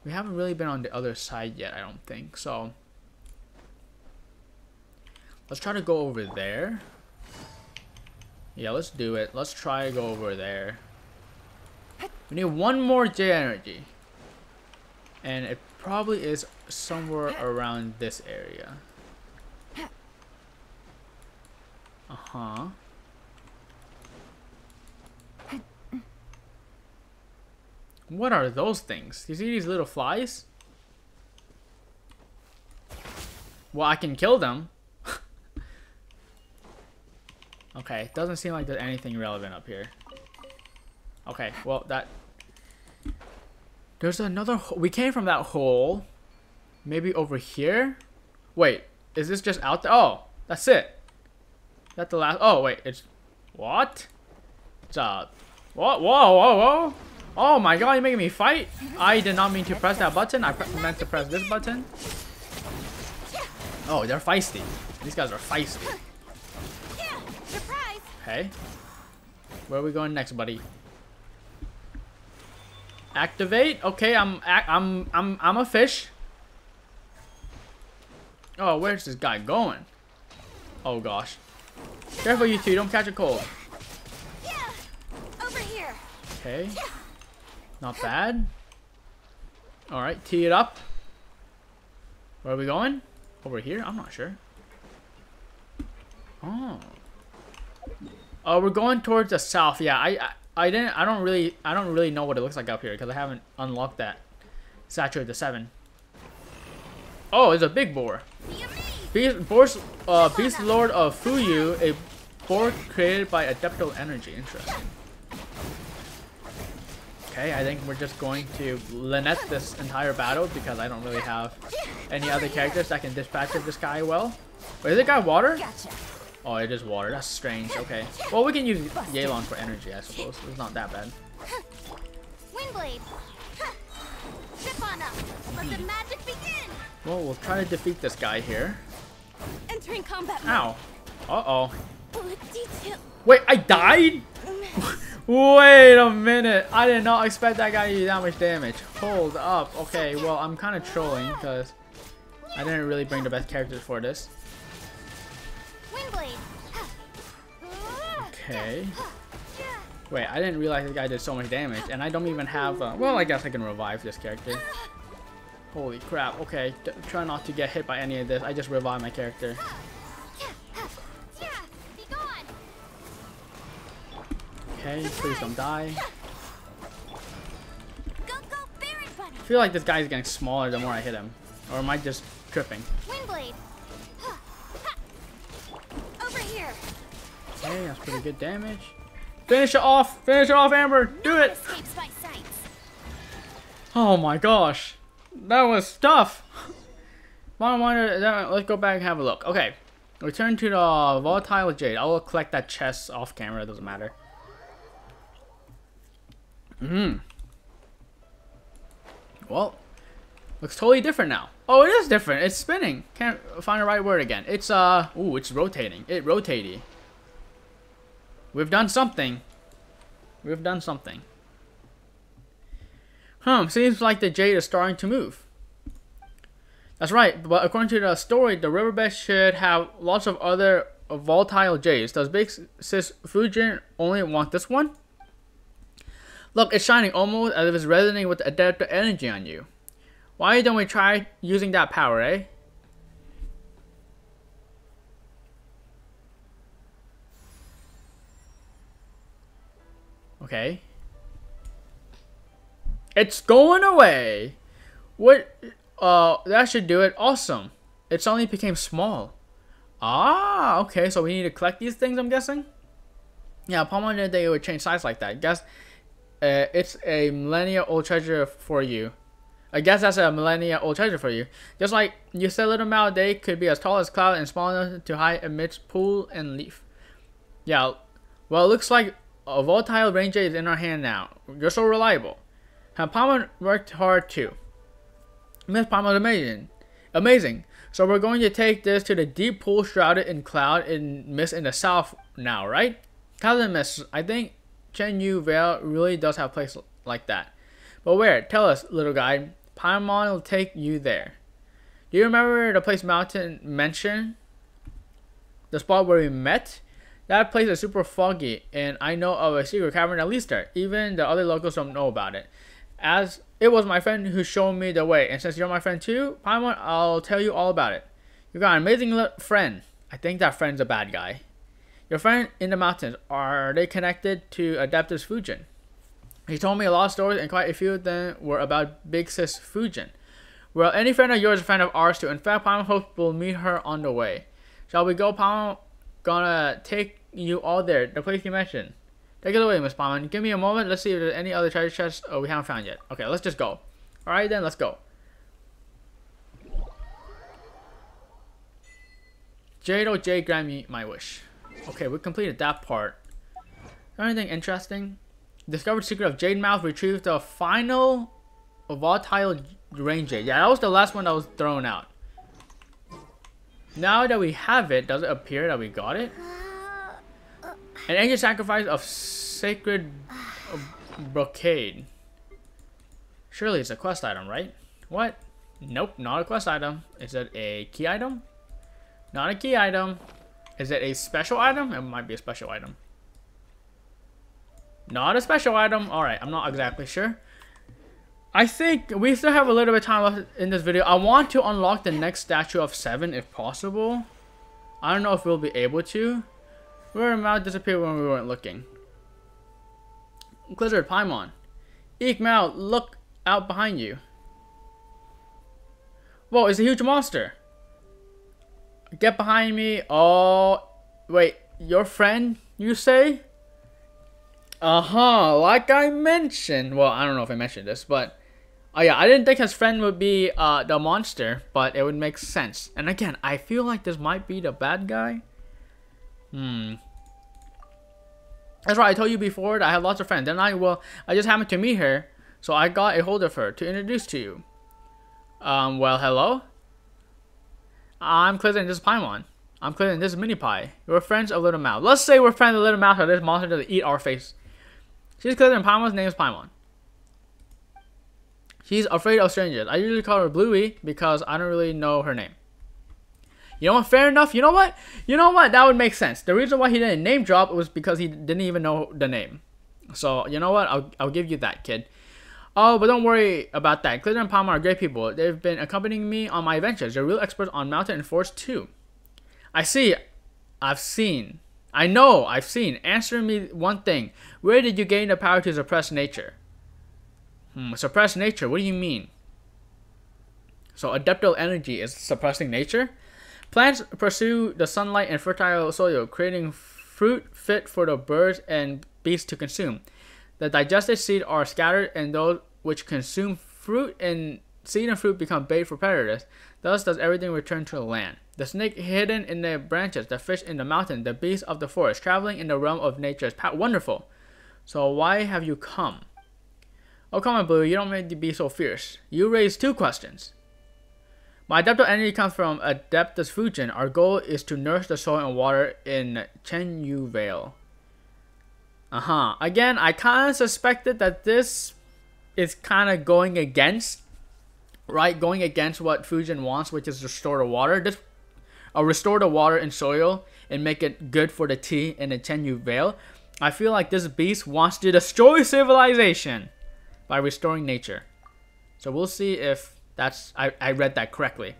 We haven't really been on the other side yet, I don't think. So, let's try to go over there. Yeah, let's do it. Let's try to go over there. We need one more J energy. And it probably is somewhere around this area. Uh-huh. What are those things? You see these little flies? Well, I can kill them. Okay, doesn't seem like there's anything relevant up here. Okay, well, that... There's another... We came from that hole. Maybe over here? Wait, is this just out there? Oh, that's it. That's the last... Oh, wait, it's... What? It's Whoa, whoa, whoa, whoa. Oh my god, you're making me fight? I did not mean to press that button. I meant to press this button. Oh, they're feisty. These guys are feisty. Surprise! Okay. Where are we going next, buddy? Activate. Okay, I'm a fish. Oh, where's this guy going? Oh gosh. Careful, you two. Don't catch a cold. Over here. Okay. Not bad. Alright, tee it up. Where are we going? Over here? I'm not sure. Oh. Oh, we're going towards the south. Yeah, I don't really know what it looks like up here because I haven't unlocked that. Saturate the 7. Oh, it's a big boar. Beast Lord of Fuyu, a boar created by Adeptal Energy. Interesting. Okay, I think we're just going to Lynette this entire battle because I don't really have any other characters that can dispatch of this guy well. Wait, is it got water? Gotcha. Oh, it is water. That's strange. Okay. Well, we can use Yelan for energy, I suppose. It's not that bad. Windblade. Zip on up. Let the magic begin. Well, we'll try to defeat this guy here. Entering combat mode. Ow. Uh-oh. Bullet detail. Wait, I died? Wait a minute. I did not expect that guy to do that much damage. Hold up. Okay, well, I'm kind of trolling because I didn't really bring the best characters for this. Windblade. Okay. Wait, I didn't realize this guy did so much damage, and I don't even have... well, I guess I can revive this character. Holy crap. Okay, try not to get hit by any of this. I just revived my character. Okay, please don't die. I feel like this guy's getting smaller the more I hit him. Or am I just tripping? Windblade. Over here. Okay, that's pretty good damage. Finish it off! Finish it off, Amber! Do it! Escapes my sights. Oh my gosh. That was tough. Let's go back and have a look. Okay. Return to the volatile jade. I will collect that chest off camera. It doesn't matter. Well, looks totally different now. Oh, it is different. It's spinning. Can't find the right word again. It's ooh, it's rotating. It rotated. We've done something. We've done something. Seems like the jade is starting to move. That's right, but according to the story, the riverbed should have lots of other volatile jades. Does Big Sis Fujin only want this one? Look, it's shining almost as if it's resonating with the adaptive energy on you. Why don't we try using that power, eh? Okay. It's going away! What? That should do it. Awesome. It suddenly became small. Ah, okay, so we need to collect these things, I'm guessing? Yeah, Palma didn't think it would change size like that. Guess it's a millennia-old treasure for you. I guess that's a millennia-old treasure for you. Just like you said, little Mal, they could be as tall as cloud and small enough to hide amidst pool and leaf. Yeah, well, it looks like a volatile ranger is in our hand now. You're so reliable. And Palma worked hard too. Miss Palma is amazing. Amazing. So we're going to take this to the deep pool shrouded in cloud and mist in the south now, right? Cousin Miss, I think Chenyu Vale really does have a place like that. But where? Tell us, little guy. Paimon will take you there. Do you remember the place Mountain mentioned? The spot where we met? That place is super foggy, and I know of a secret cavern at least there. Even the other locals don't know about it. As it was my friend who showed me the way, and since you're my friend too, Paimon, I'll tell you all about it. You got an amazing friend. I think that friend's a bad guy. Your friend in the mountains, are they connected to Adeptus Fujin? He told me a lot of stories, and quite a few of them were about Big Sis Fujin. Well, any friend of yours is a friend of ours too. In fact, Paimon hopes we'll meet her on the way. Shall we go, Paimon? Gonna take you all there, the place you mentioned. Take it away, Miss Paimon. Give me a moment. Let's see if there's any other treasure chests we haven't found yet. Okay, let's just go. Alright then, let's go. Jade, oh Jade, grant me my wish. Okay, we completed that part. Anything interesting? Discovered secret of Jade Mouth. Retrieved the final volatile rain jade. Yeah, that was the last one that was thrown out. Now that we have it, does it appear that we got it? An ancient sacrifice of sacred brocade. Surely it's a quest item, right? What? Nope, not a quest item. Is it a key item? Not a key item. Is it a special item? It might be a special item. Not a special item. Alright, I'm not exactly sure. I think we still have a little bit of time left in this video. I want to unlock the next statue of 7 if possible. I don't know if we'll be able to. Where Mal disappeared when we weren't looking. Blizzard, Paimon. Eek, Mal, look out behind you. Whoa, it's a huge monster. Get behind me. Oh, wait, your friend, you say? Like I mentioned. Well, I don't know if I mentioned this, but oh yeah, I didn't think his friend would be the monster, but it would make sense. And again, I feel like this might be the bad guy. That's right, I told you before that I have lots of friends. Then I just happened to meet her, so I got a hold of her to introduce to you. Well, hello? I'm Clizzard and this is Paimon. I'm Clizzard and this is Mini Pie. We're friends of Little Mouse. Let's say we're friends of Little Mouse, or this monster doesn't eat our face. She's Clizzard and Paimon's name is Paimon. She's afraid of strangers. I usually call her Bluey because I don't really know her name. You know what? Fair enough. You know what? You know what? That would make sense. The reason why he didn't name drop was because he didn't even know the name. So, you know what? I'll give you that, kid. Oh, but don't worry about that. Clizzard and Paimon are great people. They've been accompanying me on my adventures. They're real experts on mountain and forest too. I see. I've seen. I know. I've seen. Answer me one thing. Where did you gain the power to suppress nature? Suppress nature? What do you mean? So, adaptive energy is suppressing nature? Plants pursue the sunlight and fertile soil, creating fruit fit for the birds and beasts to consume. The digested seeds are scattered, and those which consume fruit and seed and fruit become bait for predators. Thus does everything return to the land. The snake hidden in the branches, the fish in the mountain, the beast of the forest, traveling in the realm of nature's path. Wonderful. So why have you come? Oh, come on, Blue. You don't need to be so fierce. You raised 2 questions. My adaptive energy comes from Adeptus Fujin. Our goal is to nourish the soil and water in Chenyu Vale. Again, I kind of suspected that this is kind of going against, right? Going against what Fujin wants, which is restore the water. This, restore the water and soil and make it good for the tea in the Chenyu Vale. I feel like this beast wants to destroy civilization by restoring nature. So we'll see if that's I read that correctly.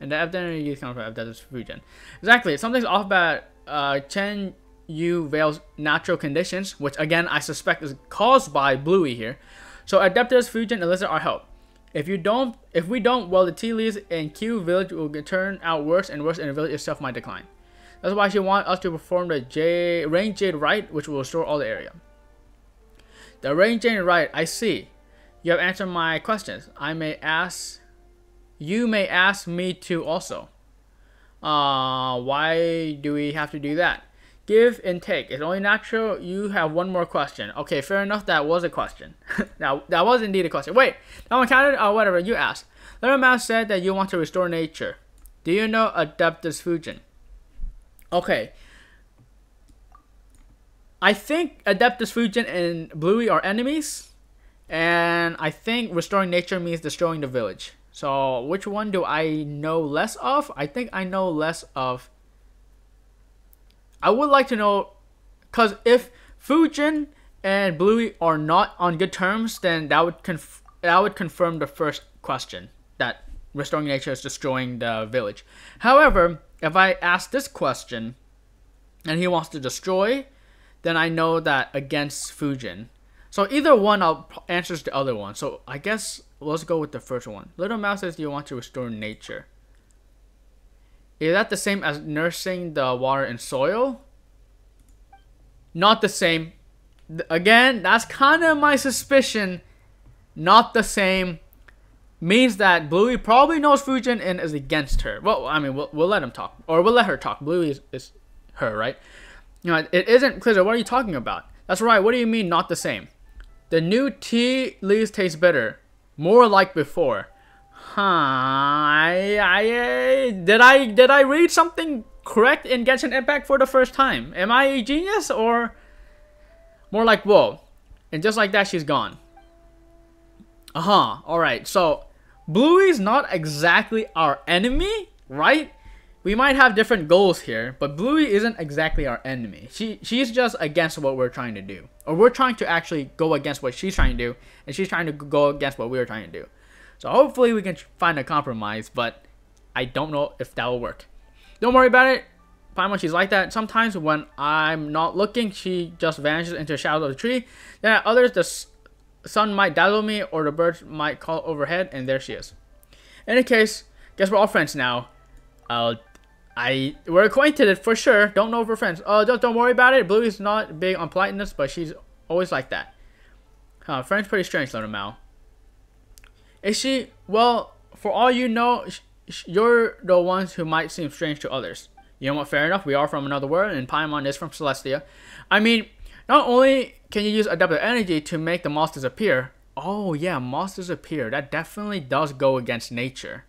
And the evidence used comes from Adeptus Fujin. Exactly. Something's off about Chenyu Vale's natural conditions, which again I suspect is caused by Bluey here. So Adeptus Fujin elicit our help. If we don't, well, the tea leaves in Q village will turn out worse and worse, and the village itself might decline. That's why she wants us to perform the Rain Jade Rite, which will restore all the area. The Rain Jade Rite, I see. You have answered my questions. You may ask me to also. Why do we have to do that? Give and take. It's only natural. You have one more question. Okay, fair enough. That was a question. that was indeed a question. Wait, that one counted? Oh, whatever. You asked. Little Mouse said that you want to restore nature. Do you know Adeptus Fujin? Okay. I think Adeptus Fujin and Bluey are enemies. And I think restoring nature means destroying the village. So, which one do I know less of? I think I know less of... I would like to know... Because if Fujin and Bluey are not on good terms, then that would confirm the first question. That restoring nature is destroying the village. However, if I ask this question, and he wants to destroy, then I know that against Fujin. So either one answers the other one. So I guess let's go with the first one. Little Mouse says you want to restore nature. Is that the same as nursing the water and soil? Not the same. Again, that's kind of my suspicion. Not the same. Means that Bluey probably knows Fujin and is against her. Well, I mean, we'll let him talk. Or we'll let her talk. Bluey is her, right? You know, it isn't clear. What are you talking about? That's right. What do you mean not the same? The new tea leaves taste bitter. More like before. Huh. Did I read something correct in Genshin Impact for the first time? Am I a genius or more like whoa? And just like that, she's gone. Alright, so Bluey's not exactly our enemy, right? We might have different goals here, but Bluey isn't exactly our enemy. She's just against what we're trying to do. Or we're trying to actually go against what she's trying to do, and she's trying to go against what we're trying to do. So hopefully we can find a compromise, but I don't know if that will work. Don't worry about it. Paimon, she's like that. Sometimes when I'm not looking, she just vanishes into the shadow of the tree. Then at others, the sun might dazzle me, or the birds might call overhead, and there she is. In any case, guess we're all friends now. We're acquainted for sure. Don't know if we're friends. Don't worry about it. Bluey's not big on politeness, but she's always like that. Friend's pretty strange, little Mao. Is she? Well, for all you know, you're the ones who might seem strange to others. You know what? Fair enough. We are from another world, and Paimon is from Celestia. I mean, not only can you use adaptive energy to make the moss disappear. Oh yeah, moss disappear. That definitely does go against nature.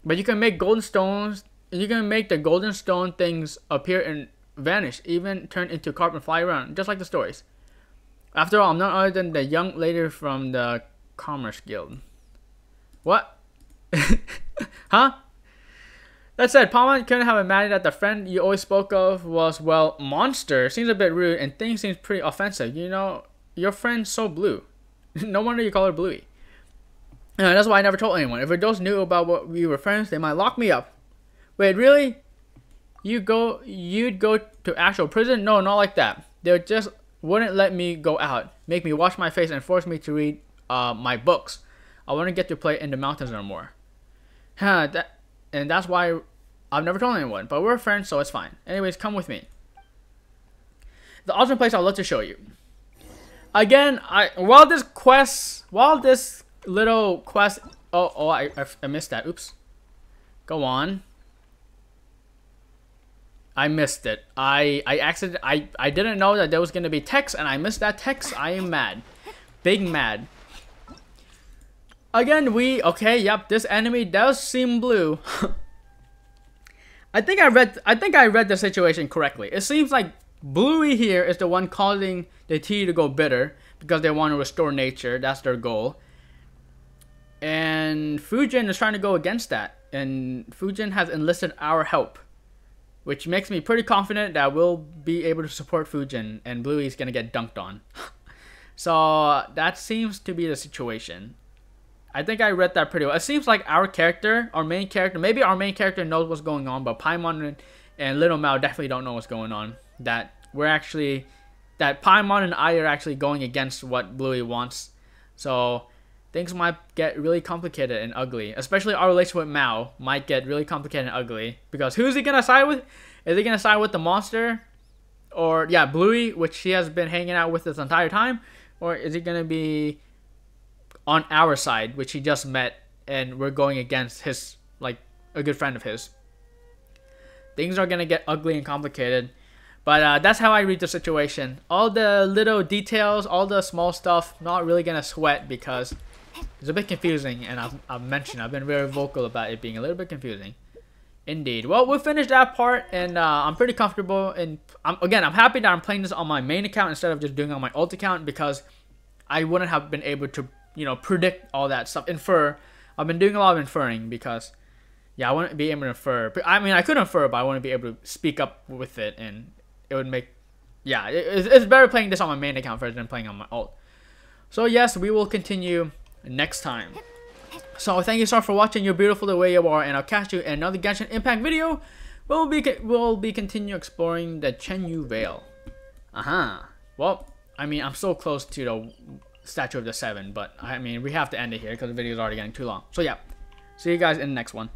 But you can make golden stones. You can make the golden stone things appear and vanish, even turn into carp and fly around, just like the stories. After all, I'm none other than the young lady from the Commerce Guild. What? Huh? That said, Paimon couldn't have imagined that the friend you always spoke of was, well, monster. Seems a bit rude, and things seems pretty offensive. You know, your friend's so blue. No wonder you call her Bluey. That's why I never told anyone. If adults knew about what we were friends, they might lock me up. Wait, really? You'd go to actual prison? No, not like that. They just wouldn't let me go out, make me wash my face, and force me to read my books. I wouldn't get to play in the mountains no more. And that's why I've never told anyone. But we're friends, so it's fine. Anyways, come with me. The awesome place I'd love to show you. Again, while this little quest. Oh, I missed that. Oops. Go on. I missed it. I didn't know that there was gonna be text, and I missed that text. I am mad. Big mad. Again, okay, yep, this enemy does seem blue. I think I read the situation correctly. It seems like Bluey here is the one causing the tea to go bitter because they want to restore nature. That's their goal. And Fujin is trying to go against that. And Fujin has enlisted our help, which makes me pretty confident that we'll be able to support Fujin and Bluey's gonna get dunked on. So that seems to be the situation. I think I read that pretty well. It seems like our main character, maybe our main character knows what's going on, but Paimon and Little Mao definitely don't know what's going on. That Paimon and I are actually going against what Bluey wants. So things might get really complicated and ugly. Especially our relationship with Mao might get really complicated and ugly. Because who's he gonna side with? Is he gonna side with the monster? Or, yeah, Bluey, which he has been hanging out with this entire time? Or is he gonna be on our side, which he just met, and we're going against his, like, a good friend of his? Things are gonna get ugly and complicated. But that's how I read the situation. All the little details, all the small stuff, not really gonna sweat because it's a bit confusing, and I've been very vocal about it being a little bit confusing. Indeed. Well, we finished that part, and I'm pretty comfortable. And I'm happy that I'm playing this on my main account instead of just doing it on my alt account, because I wouldn't have been able to, predict all that stuff, infer. I've been doing a lot of inferring because, yeah, I wouldn't be able to infer. I mean, I could infer, but I wouldn't be able to speak up with it, and it would make, yeah, it's better playing this on my main account first than playing on my alt. So yes, we will continue next time. So thank you so much for watching. You're beautiful the way you are, and I'll catch you in another Genshin Impact video. We'll be continue exploring the Chenyu Vale. Well, I mean, I'm so close to the Statue of the Seven, but I mean, we have to end it here because the video is already getting too long. So yeah, see you guys in the next one.